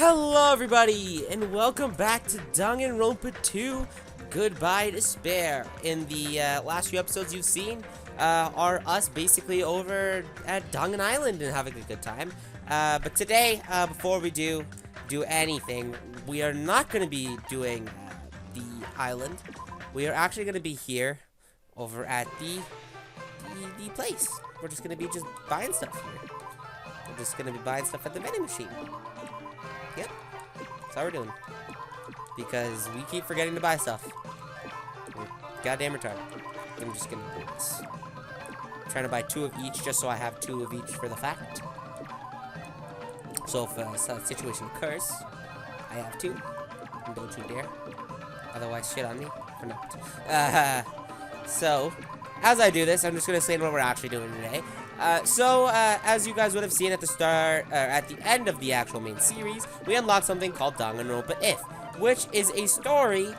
Hello everybody, and welcome back to Dangan Ronpa 2, Goodbye Despair. In the last few episodes you've seen are us basically over at Dangan Island and having a good time. But today, before we do anything, we are not going to be doing the island. We are actually going to be here over at the place. We're just going to be buying stuff here. We're just going to be buying stuff at the vending machine. Yep, that's how we're doing. Because we keep forgetting to buy stuff. We're goddamn retarded. I'm just gonna do this. I'm trying to buy 2 of each just so I have 2 of each for the fact. So if a situation occurs, I have 2. And don't you dare. Otherwise, shit on me for not. So, as I do this, I'm just gonna explain what we're actually doing today. As you guys would have seen at the start, at the end of the actual main series, we unlocked something called Dangan Ronpa IF, which is a story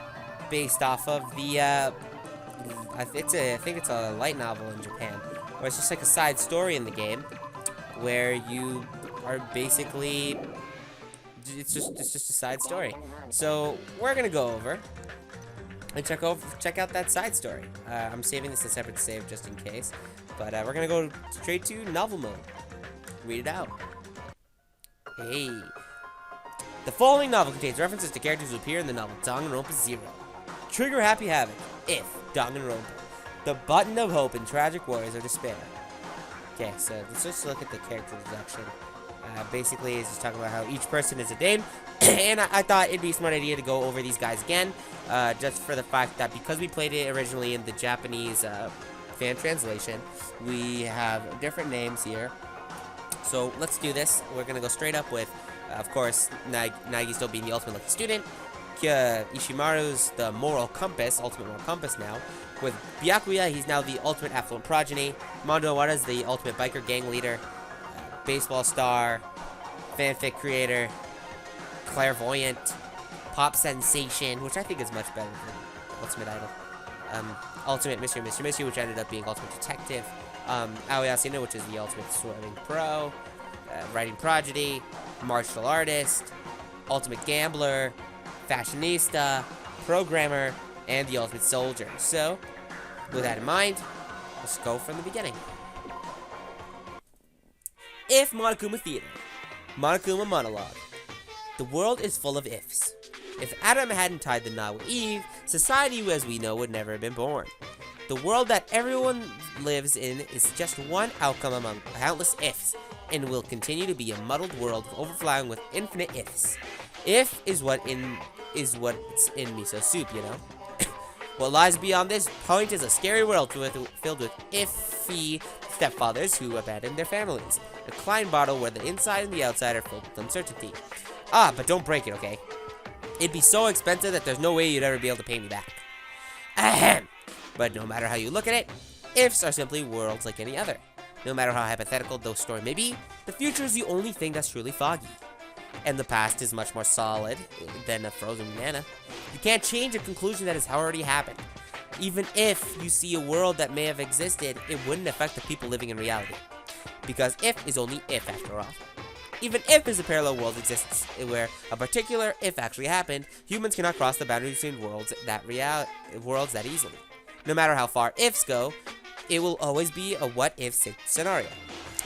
based off of the, I think it's a light novel in Japan, where it's just like a side story in the game, where you are basically, it's just a side story. So, we're gonna go over and check out that side story. I'm saving this a separate save just in case. But we're gonna go straight to novel mode. Read it out. Hey. The following novel contains references to characters who appear in the novel Dangan Ronpa 0. Trigger Happy Havoc. If. Dangan Ronpa. The Button of Hope and Tragic Warriors of Despair. Okay, so let's just look at the character introduction. Basically, it's just talking about how each person is a dame. And I thought it'd be a smart idea to go over these guys again. Just for the fact that because we played it originally in the Japanese fan translation, we have different names here. So let's do this. We're gonna go straight up with, of course, Nagi still being the ultimate lucky student. Ishimaru's the moral compass, ultimate moral compass now. With Byakuya, he's now the ultimate affluent progeny. Mondo Awara's the ultimate biker gang leader. Baseball star, fanfic creator, clairvoyant, pop sensation, which I think is much better than Ultimate Idol. Ultimate Mr. which ended up being Ultimate Detective. Aoi Asino, which is the Ultimate Swimming Pro. Writing Prodigy. Martial Artist. Ultimate Gambler. Fashionista. Programmer. And the Ultimate Soldier. So, with that in mind, let's go from the beginning. If Monokuma Theater. Monokuma Monologue. The world is full of ifs. If Adam hadn't tied the knot with Eve, society as we know would never have been born. The world that everyone lives in is just one outcome among countless ifs, and will continue to be a muddled world overflowing with infinite ifs. If is what's in miso soup, you know? What lies beyond this point is a scary world filled with iffy stepfathers who abandon their families. A Klein bottle where the inside and the outside are filled with uncertainty. Ah, but don't break it, okay? It'd be so expensive that there's no way you'd ever be able to pay me back. Ahem. But no matter how you look at it, ifs are simply worlds like any other. No matter how hypothetical those stories may be, the future is the only thing that's truly foggy. And the past is much more solid than a frozen banana. You can't change a conclusion that has already happened. Even if you see a world that may have existed, it wouldn't affect the people living in reality. Because if is only if after all. Even if there's a parallel world exists where a particular if actually happened, humans cannot cross the boundary between worlds that easily. No matter how far ifs go, it will always be a what-if scenario.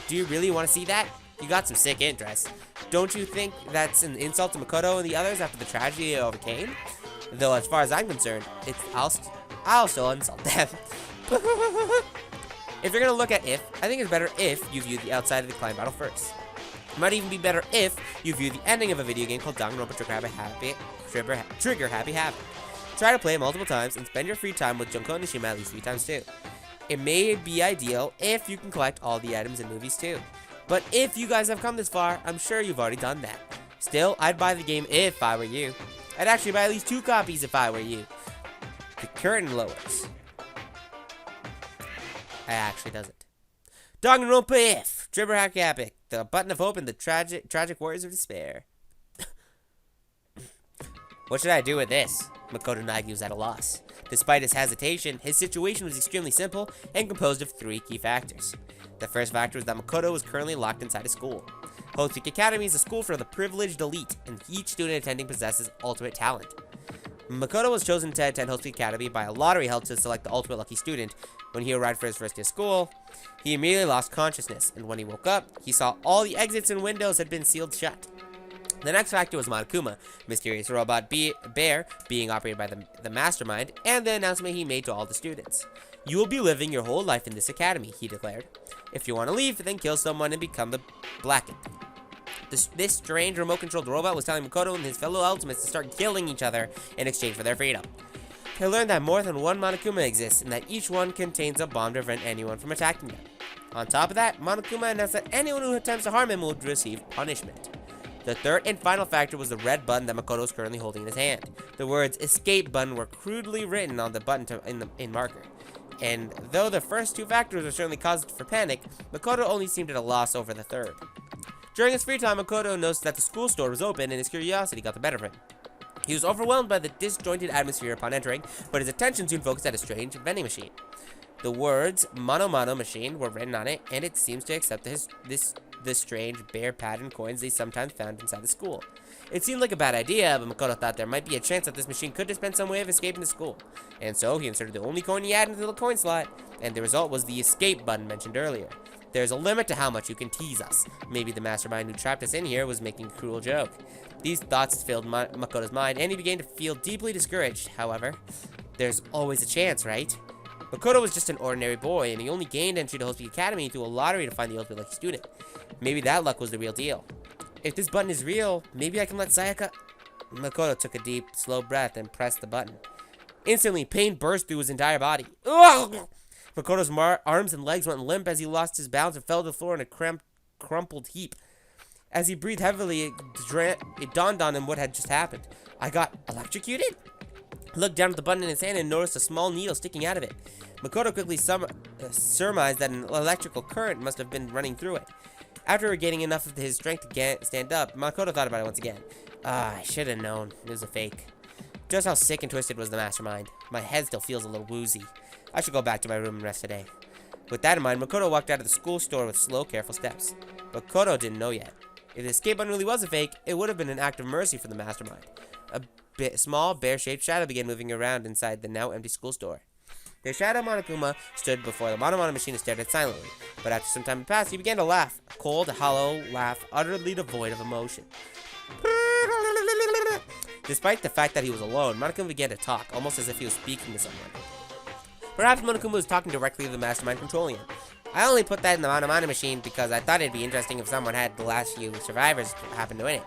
Do you really want to see that? You got some sick interest. Don't you think that's an insult to Makoto and the others after the tragedy they overcame? Though as far as I'm concerned, I'll still insult them. If you're gonna look at if, I think it's better if you view the outside of the Klein bottle first. It might even be better if you view the ending of a video game called Dangan Ronpa Trigger Happy Havoc. Try to play it multiple times and spend your free time with Junko and Nishima at least 3 times too. It may be ideal if you can collect all the items in movies too. But if you guys have come this far, I'm sure you've already done that. Still, I'd buy the game if I were you. I'd actually buy at least 2 copies if I were you. The curtain lowers. It actually doesn't. Dangan Ronpa IF, Trigger Happy Havoc, the Button of Hope and the Tragic Warriors of Despair. What should I do with this? Makoto Nagi was at a loss. Despite his hesitation, his situation was extremely simple and composed of 3 key factors. The first factor was that Makoto was currently locked inside a school. Host Week Academy is a school for the privileged elite, and each student attending possesses ultimate talent. Makoto was chosen to attend Host Week Academy by a lottery held to select the ultimate lucky student. When he arrived for his first day of school, he immediately lost consciousness, and when he woke up, he saw all the exits and windows had been sealed shut. The next factor was Monokuma, mysterious robot bear being operated by the mastermind, and the announcement he made to all the students. "You will be living your whole life in this academy," he declared. "If you want to leave, then kill someone and become the Blackened." This strange remote-controlled robot was telling Makoto and his fellow Ultimates to start killing each other in exchange for their freedom. They learned that more than one Monokuma exists, and that each one contains a bomb to prevent anyone from attacking them. On top of that, Monokuma announced that anyone who attempts to harm him would receive punishment. The third and final factor was the red button that Makoto is currently holding in his hand. The words "escape button" were crudely written on the button in marker. And though the first two factors were certainly cause for panic, Makoto only seemed at a loss over the third. During his free time, Makoto noticed that the school store was open, and his curiosity got the better of him. He was overwhelmed by the disjointed atmosphere upon entering, but his attention soon focused at a strange vending machine. The words "Mono Mono Machine" were written on it, and it seems to accept the strange bear pattern coins they sometimes found inside the school. It seemed like a bad idea, but Makoto thought there might be a chance that this machine could dispense some way of escaping the school. And so he inserted the only coin he had into the coin slot, and the result was the escape button mentioned earlier. There's a limit to how much you can tease us. Maybe the mastermind who trapped us in here was making a cruel joke. These thoughts filled Makoto's mind, and he began to feel deeply discouraged. However, there's always a chance, right? Makoto was just an ordinary boy, and he only gained entry to Host Week Academy through a lottery to find the ultimate lucky student. Maybe that luck was the real deal. If this button is real, maybe I can let Sayaka... Makoto took a deep, slow breath and pressed the button. Instantly, pain burst through his entire body. Ugh! Makoto's arms and legs went limp as he lost his balance and fell to the floor in a crumpled heap. As he breathed heavily, it dawned on him what had just happened. I got electrocuted? He looked down at the button in his hand and noticed a small needle sticking out of it. Makoto quickly surmised that an electrical current must have been running through it. After regaining enough of his strength to stand up, Makoto thought about it once again. I should have known. It was a fake. Just how sick and twisted was the mastermind. My head still feels a little woozy. I should go back to my room and rest today. With that in mind, Makoto walked out of the school store with slow, careful steps. Makoto didn't know yet. If the escape button really was a fake, it would have been an act of mercy for the mastermind. A small, bear-shaped shadow began moving around inside the now empty school store. The shadow Monokuma stood before the Mono Mono machine and stared at it silently. But after some time had passed, he began to laugh. A cold, hollow laugh, utterly devoid of emotion. Despite the fact that he was alone, Monokuma began to talk, almost as if he was speaking to someone. Perhaps Monokuma was talking directly to the mastermind controlling him. I only put that in the Mono Mono machine because I thought it'd be interesting if someone had the last few survivors happen to win it.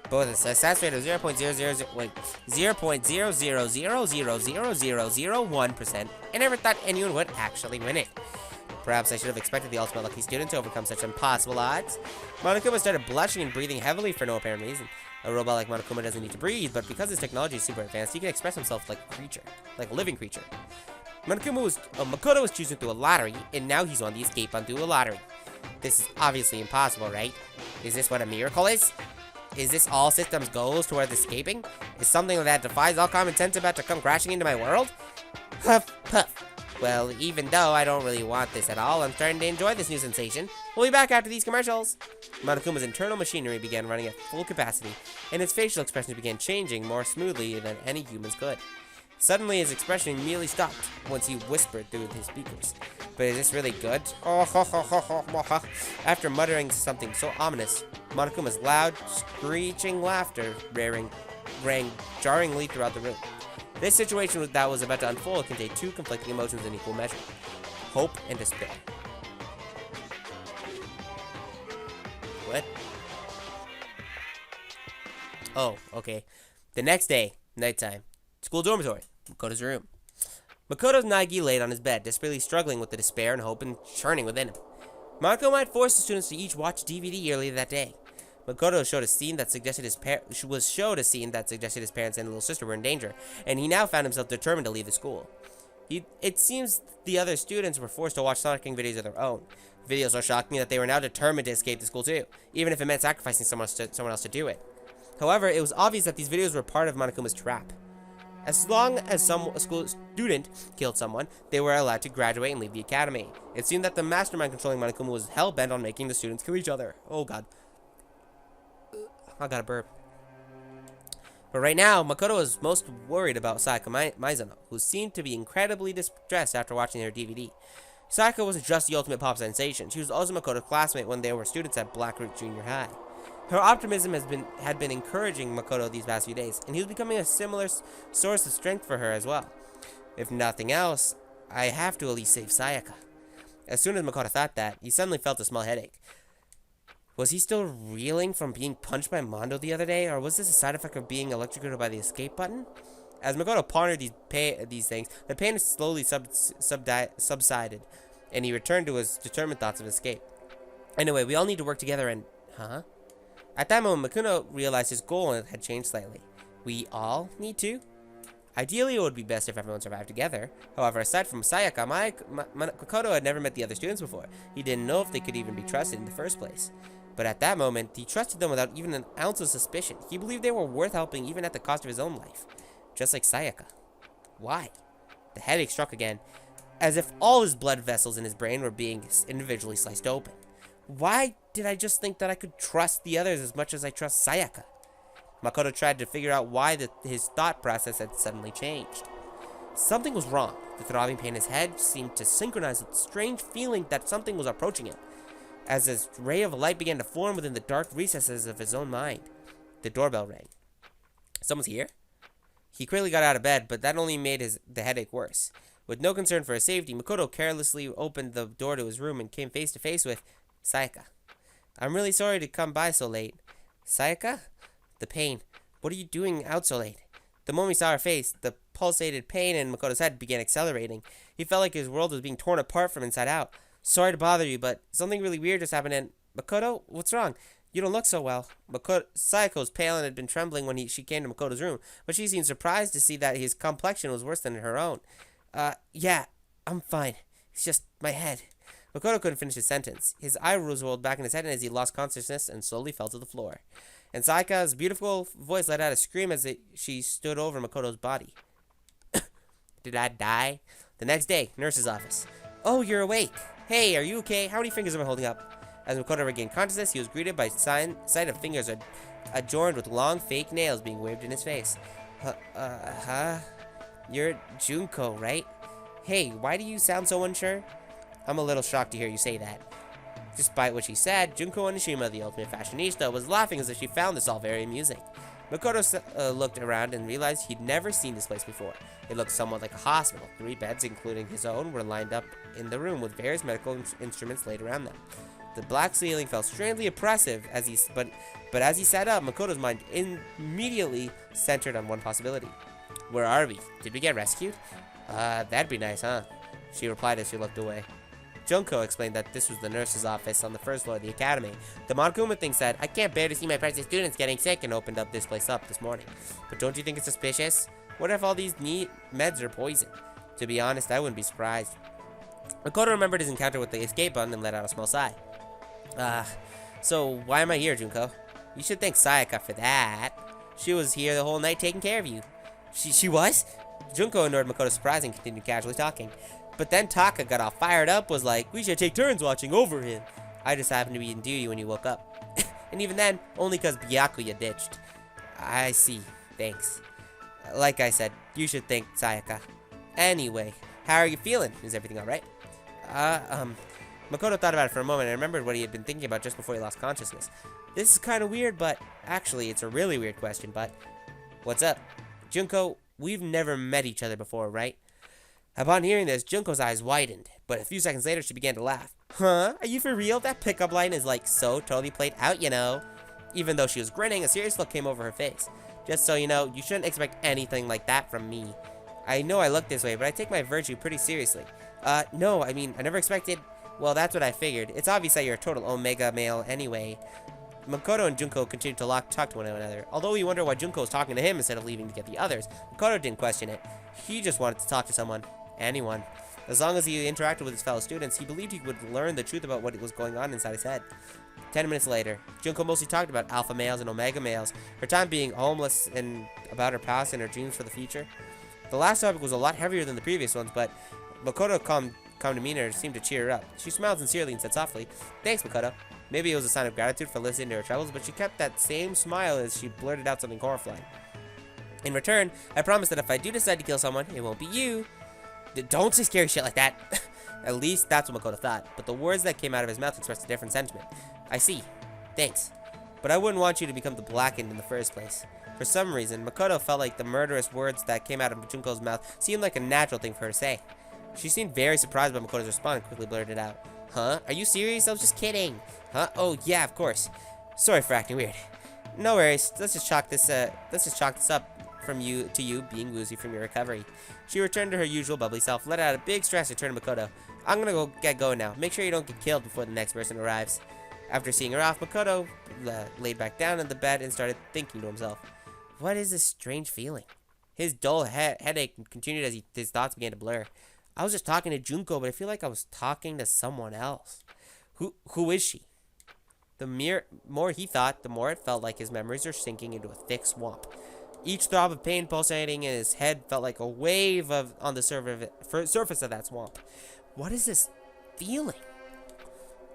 But with a success rate of 0.000000001%, I never thought anyone would actually win it. Perhaps I should have expected the ultimate lucky student to overcome such impossible odds. Monokuma started blushing and breathing heavily for no apparent reason. A robot like Monokuma doesn't need to breathe, but because his technology is super advanced, he can express himself like a creature, like a living creature. Makoto was chosen through a lottery, and now he's on the escape button through a lottery. This is obviously impossible, right? Is this what a miracle is? Is this all systems goes towards escaping? Is something that defies all common sense about to come crashing into my world? Huff, puff. Well, even though I don't really want this at all, I'm starting to enjoy this new sensation. We'll be back after these commercials. Monokuma's internal machinery began running at full capacity, and his facial expressions began changing more smoothly than any humans could. Suddenly, his expression immediately stopped once he whispered through his speakers. But is this really good? After muttering something so ominous, Monokuma's loud, screeching laughter rang jarringly throughout the room. This situation that was about to unfold contained two conflicting emotions in equal measure: hope and despair. What? Oh, okay. The next day, nighttime. School dormitory. Makoto's room. Makoto's Nagi laid on his bed, desperately struggling with the despair and hope and churning within him. Monokuma had forced the students to each watch DVD earlier that day. Makoto showed a scene that suggested his parents and little sister were in danger, and he now found himself determined to leave the school. It seems the other students were forced to watch shocking videos of their own. Videos so shocking that they were now determined to escape the school too, even if it meant sacrificing someone else to do it. However, it was obvious that these videos were part of Monokuma's trap. As long as some school student killed someone, they were allowed to graduate and leave the academy. It seemed that the mastermind controlling Monokuma was hell-bent on making the students kill each other. Oh god. I got a burp. But right now, Makoto is most worried about Sayaka Maizono, who seemed to be incredibly distressed after watching her DVD. Sayaka wasn't just the ultimate pop sensation. She was also Makoto's classmate when they were students at Blackroot Junior High. Her optimism had been encouraging Makoto these past few days, and he was becoming a similar source of strength for her as well. If nothing else, I have to at least save Sayaka. As soon as Makoto thought that, he suddenly felt a small headache. Was he still reeling from being punched by Mondo the other day, or was this a side effect of being electrocuted by the escape button? As Makoto pondered these things, the pain slowly subsided, and he returned to his determined thoughts of escape. Anyway, we all need to work together and... Huh? At that moment, Makoto realized his goal had changed slightly. We all need to? Ideally, it would be best if everyone survived together. However, aside from Sayaka, Makoto had never met the other students before. He didn't know if they could even be trusted in the first place. But at that moment, he trusted them without even an ounce of suspicion. He believed they were worth helping even at the cost of his own life. Just like Sayaka. Why? The headache struck again, as if all his blood vessels in his brain were being individually sliced open. Why did I just think that I could trust the others as much as I trust Sayaka? Makoto tried to figure out why his thought process had suddenly changed. Something was wrong. The throbbing pain in his head seemed to synchronize with the strange feeling that something was approaching him. As a ray of light began to form within the dark recesses of his own mind, the doorbell rang. Someone's here? He quickly got out of bed, but that only made the headache worse. With no concern for his safety, Makoto carelessly opened the door to his room and came face to face with Sayaka. I'm really sorry to come by so late. Sayaka? The pain. What are you doing out so late? The moment he saw her face, the pulsated pain in Makoto's head began accelerating. He felt like his world was being torn apart from inside out. Sorry to bother you, but something really weird just happened and... Makoto, what's wrong? You don't look so well. Sayaka was pale and had been trembling when she came to Makoto's room, but she seemed surprised to see that his complexion was worse than her own. Yeah, I'm fine. It's just my head. Makoto couldn't finish his sentence. His eyebrows rolled back in his head as he lost consciousness and slowly fell to the floor. And Sayaka's beautiful voice let out a scream as she stood over Makoto's body. Did I die? The next day, nurse's office. Oh, you're awake. Hey, are you okay? How many fingers am I holding up? As Makoto regained consciousness, he was greeted by sight of fingers adorned with long, fake nails being waved in his face. You're Junko, right? Hey, why do you sound so unsure? I'm a little shocked to hear you say that. Despite what she said, Junko Onishima, the ultimate fashionista, was laughing as if she found this all very amusing. Makoto looked around and realized he'd never seen this place before. It looked somewhat like a hospital. 3 beds, including his own, were lined up in the room with various medical instruments laid around them. The black ceiling felt strangely oppressive but as he sat up, Makoto's mind immediately centered on one possibility. Where are we? Did we get rescued? That'd be nice, huh? She replied as she looked away. Junko explained that this was the nurse's office on the first floor of the academy. The Monokuma thing said, I can't bear to see my precious students getting sick, and opened up this place up this morning. But don't you think it's suspicious? What if all these meds are poison? To be honest, I wouldn't be surprised. Makoto remembered his encounter with the escape button and let out a small sigh. So why am I here, Junko? You should thank Sayaka for that. She was here the whole night taking care of you. She was? Junko ignored Makoto's surprise and continued casually talking. But then Taka got all fired up, was like, we should take turns watching over him. I just happened to be in duty when you woke up. And even then, only because Byakuya ditched. I see. Thanks. Like I said, you should thank Sayaka. Anyway, how are you feeling? Is everything alright? Makoto thought about it for a moment and remembered what he had been thinking about just before he lost consciousness. This is kind of weird, but... Actually, it's a really weird question, but... What's up? Junko, we've never met each other before, right? Upon hearing this, Junko's eyes widened, but a few seconds later she began to laugh. Huh? Are you for real? That pickup line is like so totally played out, you know. Even though she was grinning, a serious look came over her face. Just so you know, you shouldn't expect anything like that from me. I know I look this way, but I take my virtue pretty seriously. No, I mean, I never expected... Well, that's what I figured. It's obvious that you're a total omega male anyway. Makoto and Junko continued to talk to one another. Although he wondered why Junko was talking to him instead of leaving to get the others, Makoto didn't question it. He just wanted to talk to someone. Anyone. As long as he interacted with his fellow students, he believed he would learn the truth about what was going on inside his head. 10 minutes later, Junko mostly talked about alpha males and omega males, her time being homeless, and about her past and her dreams for the future. The last topic was a lot heavier than the previous ones, but Makoto's calm demeanor seemed to cheer her up. She smiled sincerely and said softly, Thanks, Makoto. Maybe it was a sign of gratitude for listening to her troubles, but she kept that same smile as she blurted out something horrifying. In return, I promise that if I do decide to kill someone, it won't be you. Don't say scary shit like that. At least that's what Makoto thought, but the words that came out of his mouth expressed a different sentiment. I see. Thanks. But I wouldn't want you to become the Blackened in the first place. For some reason, Makoto felt like the murderous words that came out of Junko's mouth seemed like a natural thing for her to say. She seemed very surprised by Makoto's response and quickly blurted it out. Huh? Are you serious? I was just kidding. Huh? Oh, yeah, of course. Sorry for acting weird. No worries. Let's just chalk this up from you to you being woozy from your recovery. She returned to her usual bubbly self, let out a big stress to turn to Makoto. I'm gonna go get going now. Make sure you don't get killed before the next person arrives. After seeing her off, Makoto laid back down in the bed and started thinking to himself. What is this strange feeling? His dull headache continued as his thoughts began to blur. I was just talking to Junko, but I feel like I was talking to someone else. Who is she? The more he thought, the more it felt like his memories were sinking into a thick swamp. Each throb of pain pulsating in his head felt like a wave on the surface of that swamp. What is this feeling?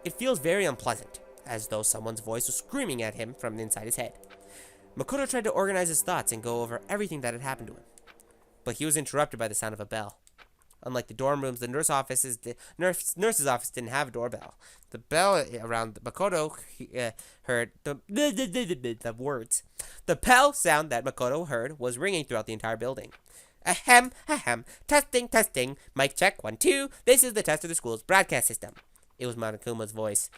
It feels very unpleasant, as though someone's voice was screaming at him from inside his head. Makoto tried to organize his thoughts and go over everything that had happened to him. But he was interrupted by the sound of a bell. Unlike the dorm rooms, the nurse's office didn't have a doorbell. The bell around Makoto heard the words. The bell sound that Makoto heard was ringing throughout the entire building. Ahem, ahem, testing, mic check, 1, 2. This is the test of the school's broadcast system. It was Monokuma's voice.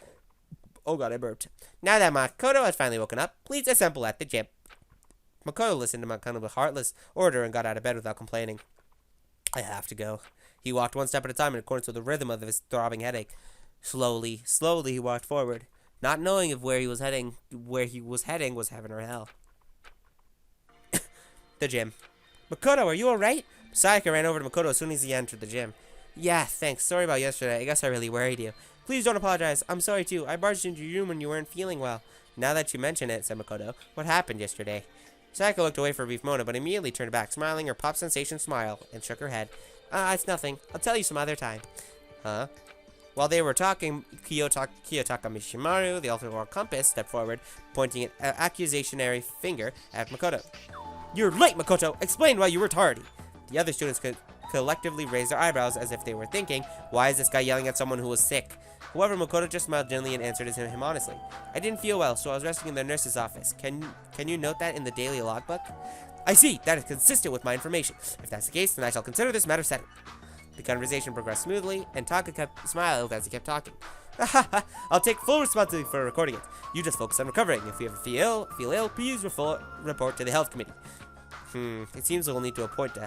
Oh god, I burped. Now that Makoto has finally woken up, please assemble at the gym. Makoto listened to Monokuma's heartless order and got out of bed without complaining. I have to go. He walked one step at a time in accordance with the rhythm of his throbbing headache. Slowly he walked forward, not knowing if where he was heading was heaven or hell. The gym. Makoto, are you alright? Sayaka ran over to Makoto as soon as he entered the gym. Yeah, thanks. Sorry about yesterday. I guess I really worried you. Please don't apologize. I'm sorry too. I barged into your room when you weren't feeling well. Now that you mention it, said Makoto, what happened yesterday? Sayaka looked away for a brief moment, but immediately turned back, smiling her pop sensation smile, and shook her head. It's nothing. I'll tell you some other time. Huh? While they were talking, Kiyotaka Mishimaru, the Ultimate World Compass, stepped forward, pointing an accusatory finger at Makoto. You're late, Makoto! Explain why you were tardy! The other students collectively raised their eyebrows as if they were thinking, why is this guy yelling at someone who was sick? However, Makoto just smiled gently and answered him honestly. I didn't feel well, so I was resting in the nurse's office. Can you note that in the daily logbook? I see. That is consistent with my information. If that's the case, then I shall consider this matter settled. The conversation progressed smoothly, and Taka kept smiling as he kept talking. I'll take full responsibility for recording it. You just focus on recovering. If you ever feel ill, please report to the health committee. It seems we'll need to appoint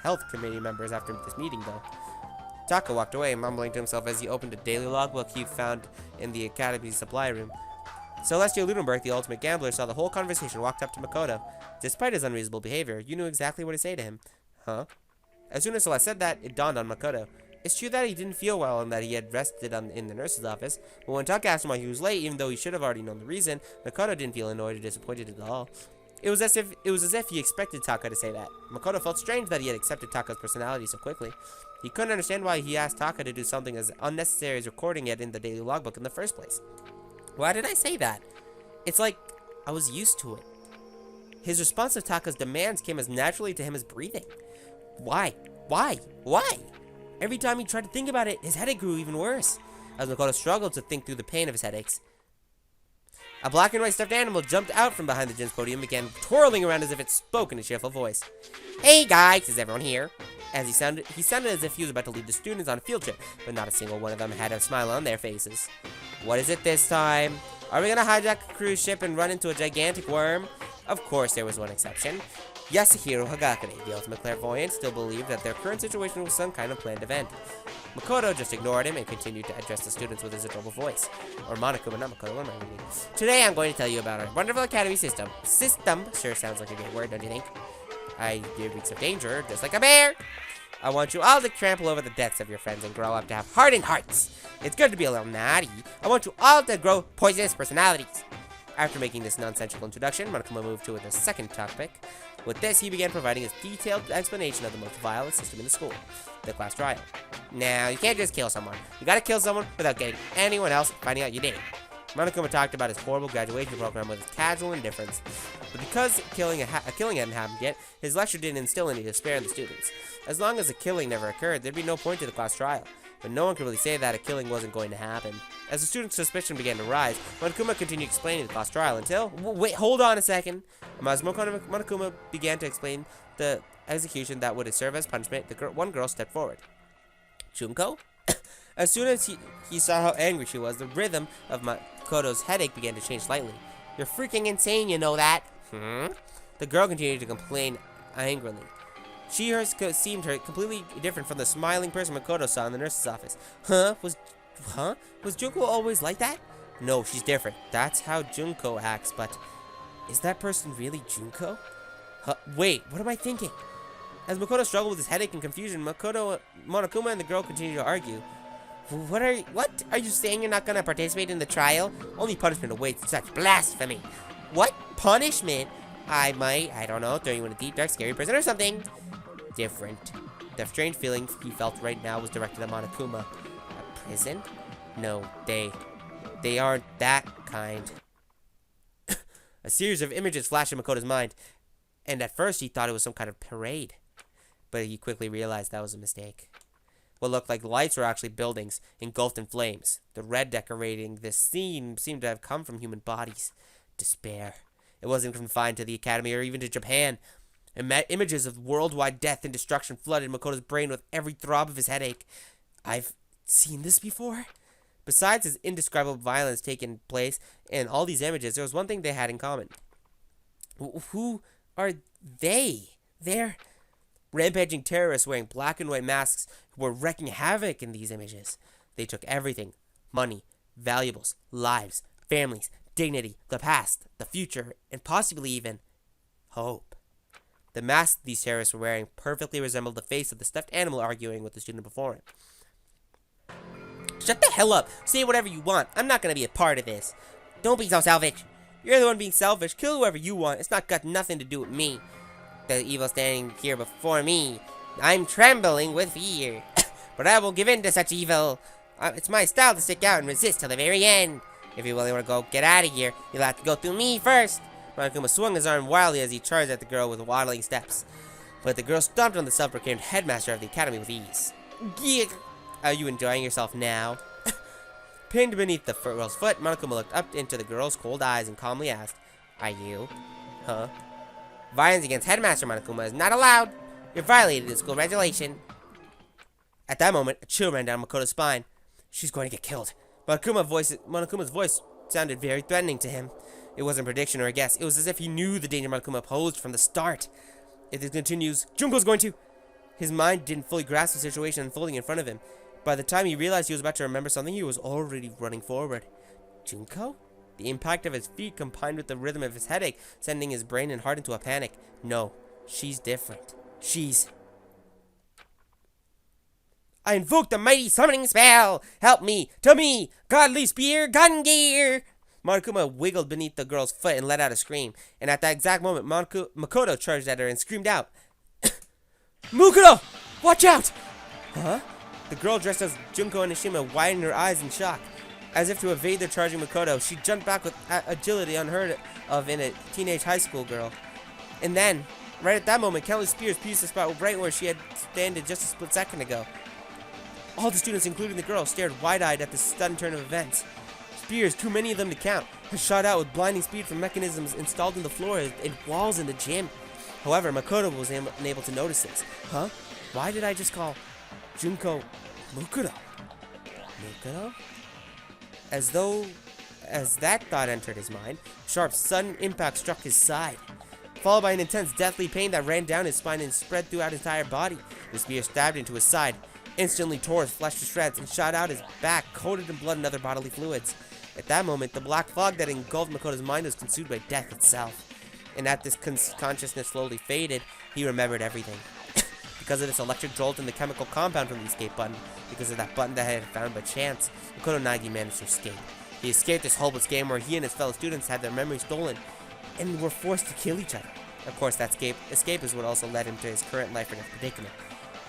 health committee members after this meeting, though. Taka walked away, mumbling to himself as he opened a daily logbook he found in the academy's supply room. Celestial Ludenberg, the ultimate gambler, saw the whole conversation, walked up to Makoto. Despite his unreasonable behavior, you knew exactly what to say to him. Huh? As soon as Celeste said that, it dawned on Makoto. It's true that he didn't feel well and that he had rested in the nurse's office, but when Taka asked him why he was late, even though he should have already known the reason, Makoto didn't feel annoyed or disappointed at all. It was as if he expected Taka to say that. Makoto felt strange that he had accepted Taka's personality so quickly. He couldn't understand why he asked Taka to do something as unnecessary as recording it in the daily logbook in the first place. Why did I say that? It's like I was used to it. His response to Taka's demands came as naturally to him as breathing. Why? Every time he tried to think about it, his headache grew even worse. As Makoto struggled to think through the pain of his headaches, a black and white stuffed animal jumped out from behind the gym's podium and began twirling around as if it spoke in a cheerful voice. Hey guys, is everyone here? As he sounded as if he was about to lead the students on a field trip, but not a single one of them had a smile on their faces. What is it this time? Are we gonna hijack a cruise ship and run into a gigantic worm? Of course there was one exception. Yasuhiro Hagakure, the ultimate clairvoyant, still believed that their current situation was some kind of planned event. Makoto just ignored him and continued to address the students with his adorable voice. Or Monokuma, not Makoto, what am I reading? Today I'm going to tell you about our wonderful academy system. System sure sounds like a great word, don't you think? I give weeks of danger, just like a bear. I want you all to trample over the deaths of your friends and grow up to have hardened hearts. It's good to be a little naughty. I want you all to grow poisonous personalities. After making this nonsensical introduction, Monokuma moved to the second topic. With this, he began providing his detailed explanation of the most violent system in the school, the class trial. Now, you can't just kill someone. You gotta kill someone without getting anyone else finding out you did it. Monokuma talked about his horrible graduation program with casual indifference. But because a killing hadn't happened yet, his lecture didn't instill any despair in the students. As long as a killing never occurred, there'd be no point to the class trial. But no one could really say that a killing wasn't going to happen. As the students' suspicion began to rise, Monokuma continued explaining the class trial until... Wait, hold on a second. As Monokuma began to explain the execution that would serve as punishment, one girl stepped forward. Junko? As soon as he saw how angry she was, the rhythm of Makoto's headache began to change slightly. You're freaking insane, you know that? The girl continued to complain angrily. She seemed completely different from the smiling person Makoto saw in the nurse's office. Was Junko always like that? No, she's different. That's how Junko acts, but is that person really Junko? Wait, what am I thinking? As Makoto struggled with his headache and confusion, Monokuma and the girl continued to argue. What are you saying? You're not gonna participate in the trial? Only punishment awaits such blasphemy. What punishment? I don't know, throw you in a deep, dark, scary prison or something. Different. The strange feeling he felt right now was directed at Monokuma. A prison? No, they aren't that kind. A series of images flashed in Makoto's mind, and at first he thought it was some kind of parade. But he quickly realized that was a mistake. What looked like lights were actually buildings, engulfed in flames. The red decorating this scene seemed to have come from human bodies. Despair. It wasn't confined to the academy or even to Japan. Images of worldwide death and destruction flooded Makoto's brain with every throb of his headache. I've seen this before? Besides his indescribable violence taking place in all these images, there was one thing they had in common. Who are they? They're rampaging terrorists wearing black and white masks who were wreaking havoc in these images. They took everything. Money, valuables, lives, families, dignity, the past, the future, and possibly even hope. The mask these terrorists were wearing perfectly resembled the face of the stuffed animal arguing with the student before him. Shut the hell up. Say whatever you want. I'm not going to be a part of this. Don't be so selfish. You're the one being selfish. Kill whoever you want. It's not got nothing to do with me. The evil standing here before me. I'm trembling with fear. But I won't give in to such evil. It's my style to stick out and resist till the very end. If you really want to go get out of here, you'll have to go through me first. Monokuma swung his arm wildly as he charged at the girl with waddling steps. But the girl stomped on the self-proclaimed headmaster of the academy with ease. Geek. Are you enjoying yourself now? Pinned beneath the girl's foot, Monokuma looked up into the girl's cold eyes and calmly asked, Are you? Huh? Violence against Headmaster Monokuma is not allowed. You're violating the school regulation. At that moment, a chill ran down Makoto's spine. She's going to get killed. Monokuma's voice sounded very threatening to him. It wasn't a prediction or a guess. It was as if he knew the danger Monokuma posed from the start. If this continues, Junko's going to... His mind didn't fully grasp the situation unfolding in front of him. By the time he realized he was about to remember something, he was already running forward. Junko? The impact of his feet combined with the rhythm of his headache, sending his brain and heart into a panic. No, she's different. I invoke the mighty summoning spell! Help me! To me! Godly spear, gun gear! Monokuma wiggled beneath the girl's foot and let out a scream. And at that exact moment, Makoto charged at her and screamed out. Makoto! Watch out! Huh? The girl dressed as Junko Onishima widened her eyes in shock. As if to evade the charging Makoto, she jumped back with agility unheard of in a teenage high school girl. And then, right at that moment, countless spears pierced the spot right where she had standed just a split second ago. All the students, including the girl, stared wide-eyed at this sudden turn of events. Spears, too many of them to count, had shot out with blinding speed from mechanisms installed in the floor and walls in the gym. However, Makoto was unable to notice this. Huh? Why did I just call Junko Makoto? Makoto? As that thought entered his mind, sharp, sudden impact struck his side, followed by an intense, deathly pain that ran down his spine and spread throughout his entire body. The spear stabbed into his side, instantly tore his flesh to shreds, and shot out his back, coated in blood and other bodily fluids. At that moment, the black fog that engulfed Makoto's mind was consumed by death itself. And as this consciousness slowly faded, he remembered everything. Because of this electric jolt in the chemical compound from the escape button, because of that button that had found by chance, Makoto Nagi managed to escape. He escaped this hopeless game where he and his fellow students had their memories stolen, and were forced to kill each other. Of course, that escape is what also led him to his current life or death predicament.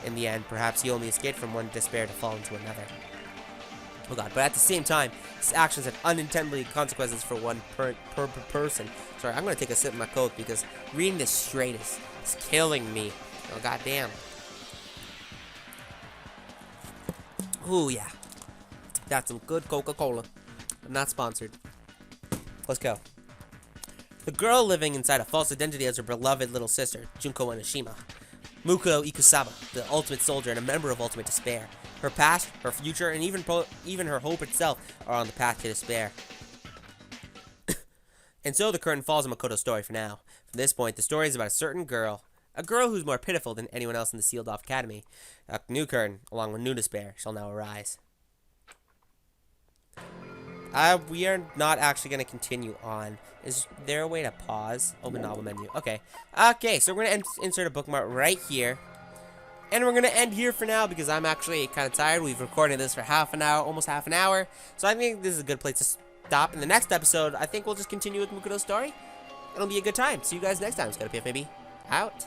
In the end, perhaps he only escaped from one despair to fall into another. Oh god, but at the same time, his actions had unintended consequences for one per person. Sorry, I'm gonna take a sip of my Coke because reading this straight is killing me. Oh god damn. Ooh yeah. That's some good Coca-Cola. I'm not sponsored. Let's go. The girl living inside a false identity as her beloved little sister, Junko Enoshima. Muko Ikusaba, the ultimate soldier and a member of Ultimate Despair. Her past, her future, and even her hope itself are on the path to despair. And so the curtain falls on Makoto's story for now. From this point, the story is about a certain girl. A girl who's more pitiful than anyone else in the sealed-off academy. A new curtain, along with new despair, shall now arise. We are not actually going to continue on. Is there a way to pause? Open novel menu. Okay. Okay, so we're going to insert a bookmark right here. And we're going to end here for now because I'm actually kind of tired. We've recorded this for half an hour, almost half an hour. So I think this is a good place to stop. In the next episode, I think we'll just continue with Makoto's story. It'll be a good time. See you guys next time. It's got to be maybe out.